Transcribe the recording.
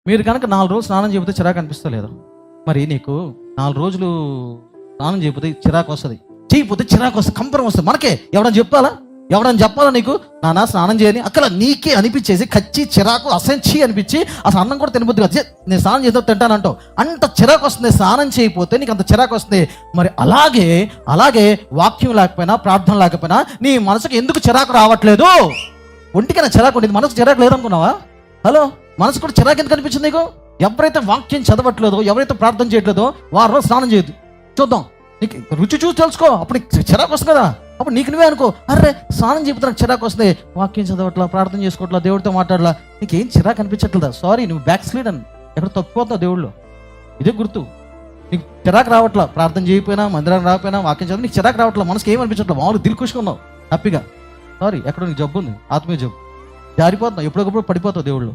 మీరు కనుక 4 రోజులు స్నానం చేయకపోతే చిరాకు అనిపిస్తలేదు. మరి నీకు 4 రోజులు స్నానం చేయకపోతే చిరాకు వస్తుంది, చేయకపోతే చిరాకు వస్తుంది, కంపరం వస్తుంది. మనకే ఎవడని చెప్పాలా నీకు నాన్న స్నానం చేయని? అక్కడ నీకే అనిపించేసి కచ్చి చిరాకు అసంచి అనిపించి అసలు అన్నం కూడా తినబుద్ది కాదు. నేను స్నానం చేద్దాం తింటానంటావు, అంత చిరాకు వస్తుంది. స్నానం చేయకపోతే నీకు అంత చిరాకు వస్తుంది. మరి అలాగే వాక్యం లేకపోయినా ప్రార్థన లేకపోయినా నీ మనసుకు ఎందుకు చిరాకు రావట్లేదు? ఒంటికైనా చిరాకు ఉండేది, మనసు చిరాకు లేదనుకున్నావా? హలో, మనసు కూడా చిరాకు ఎందుకు అనిపించింది నీకు? ఎవరైతే వాక్యం చదవట్లేదో, ఎవరైతే ప్రార్థన చేయట్లేదో వారు రోజు స్నానం చేయదు. చూద్దాం, నీకు రుచి చూసి తెలుసుకో, అప్పుడు నీకు చిరాకు వస్తుంది కదా. అప్పుడు నీకు నువ్వే అనుకో, అర్రే స్నానం చేయకపోతే నాకు చిరాకు వస్తుంది, వాక్యం చదవట్లా, ప్రార్థన చేసుకోవట్లా, దేవుడితో మాట్లాడలా, నీకేం చిరాకు అనిపించట్లేదా? సారీ, నువ్వు బ్యాక్ స్లీడ్ అని ఎక్కడ తప్పిపోతావు దేవుళ్ళు. ఇదే గుర్తు. నీకు చిరాకు రావట్లా, ప్రార్థన చేయకపోయినా, మందిరానికి రాకపోయినా, వాక్యం చదివి నీకు చిరాకు రావట్లా, మనసుకి ఏం అనిపించట్లేదు, మామూలు దిల్కుష్గా ఉన్నావు, హ్యాపీగా. సారీ, ఎక్కడో నీకు జబ్బు ఉంది, ఆత్మీయ జబ్బు, జారిపోతున్నావు, ఎప్పటికప్పుడు పడిపోతావు దేవుళ్ళు.